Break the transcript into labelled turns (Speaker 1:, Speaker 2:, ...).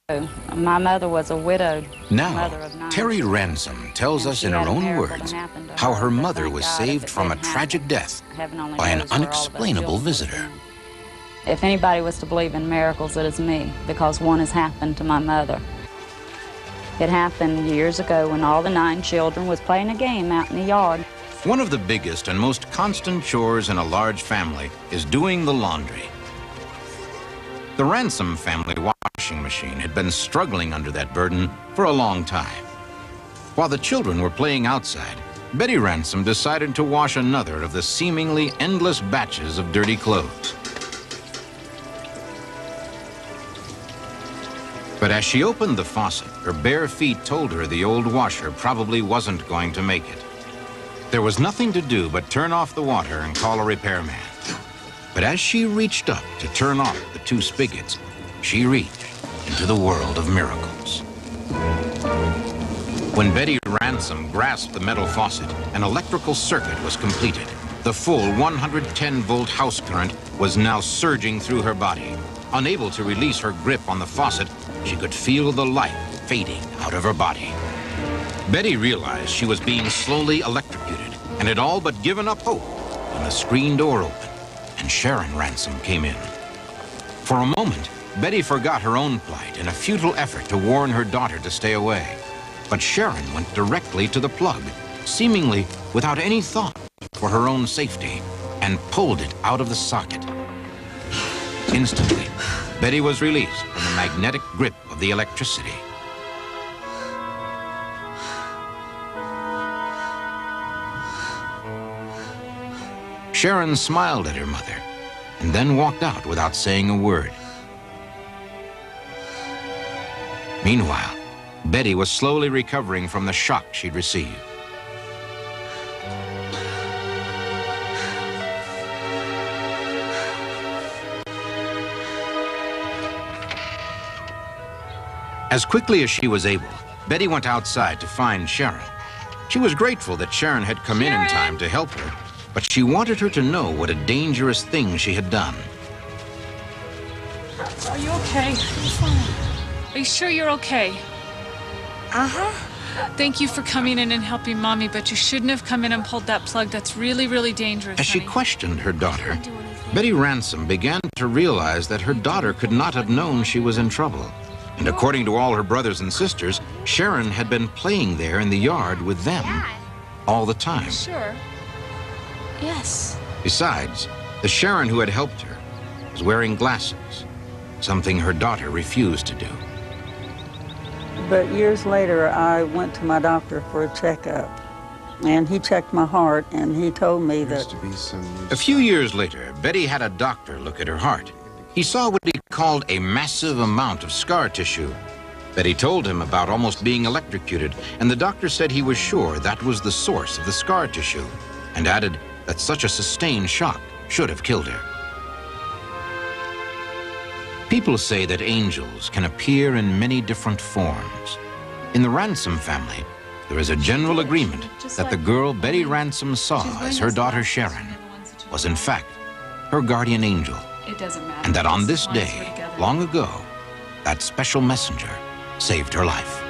Speaker 1: My mother was a widowed
Speaker 2: Now,
Speaker 1: mother of 9
Speaker 2: Terry
Speaker 1: children.
Speaker 2: Ransom tells
Speaker 1: And
Speaker 2: us
Speaker 1: she
Speaker 2: in her
Speaker 1: had a
Speaker 2: own
Speaker 1: miracle
Speaker 2: words
Speaker 1: that happened to
Speaker 2: how her
Speaker 1: but
Speaker 2: mother
Speaker 1: thank
Speaker 2: was
Speaker 1: God
Speaker 2: saved
Speaker 1: if it
Speaker 2: from a
Speaker 1: didn't
Speaker 2: tragic
Speaker 1: happen,
Speaker 2: death
Speaker 1: heaven only
Speaker 2: by an
Speaker 1: knows where all of our
Speaker 2: unexplainable
Speaker 1: children would have
Speaker 2: visitor.
Speaker 1: been. If anybody was to believe in miracles, it is me, because one has happened to my mother. It happened years ago when all the 9 children was playing a game out in the yard.
Speaker 2: One of the biggest and most constant chores in a large family is doing the laundry. The Ransom family washing machine had been struggling under that burden for a long time. While the children were playing outside, Betty Ransom decided to wash another of the seemingly endless batches of dirty clothes. But as she opened the faucet, her bare feet told her the old washer probably wasn't going to make it. There was nothing to do but turn off the water and call a repairman. But as she reached up to turn off the 2 spigots, she reached into the world of miracles. When Betty Ransom grasped the metal faucet, an electrical circuit was completed. The full 110-volt house current was now surging through her body. Unable to release her grip on the faucet, she could feel the life fading out of her body. Betty realized she was being slowly electrocuted and had all but given up hope when the screen door opened and Sharon Ransom came in. For a moment, Betty forgot her own plight in a futile effort to warn her daughter to stay away. But Sharon went directly to the plug, seemingly without any thought for her own safety, and pulled it out of the socket. Instantly, Betty was released from the magnetic grip of the electricity. Sharon smiled at her mother and then walked out without saying a word. Meanwhile, Betty was slowly recovering from the shock she'd received. As quickly as she was able, Betty went outside to find Sharon. She was grateful that Sharon had come in time to help her, but she wanted her to know what a dangerous thing she had done.
Speaker 3: Are you okay? I'm fine. Are you sure you're okay?
Speaker 4: Uh-huh.
Speaker 3: Thank you for coming in and helping Mommy, but you shouldn't have come in and pulled that plug. That's really, really dangerous,
Speaker 2: As she
Speaker 3: honey.
Speaker 2: questioned her daughter, Betty Ransom began to realize that her daughter could not have known she was in trouble. And according to all her brothers and sisters, Sharon had been playing there in the yard with them all the time.
Speaker 3: Sure.
Speaker 4: Yes.
Speaker 2: Besides, the Sharon who had helped her was wearing glasses, something her daughter refused to do.
Speaker 5: But years later, I went to my doctor for a checkup, and he checked my heart, and he told me that...
Speaker 2: A few years later, Betty had a doctor look at her heart. He saw what he called a massive amount of scar tissue. Betty told him about almost being electrocuted, and the doctor said he was sure that was the source of the scar tissue, and added that such a sustained shock should have killed her. People say that angels can appear in many different forms. In the Ransom family, there is a general agreement that the girl Betty Ransom saw as her daughter Sharon was in fact her guardian angel,
Speaker 3: It doesn't matter.
Speaker 2: and that on this
Speaker 3: As long as we're
Speaker 2: day,
Speaker 3: together.
Speaker 2: long ago, that special messenger saved her life.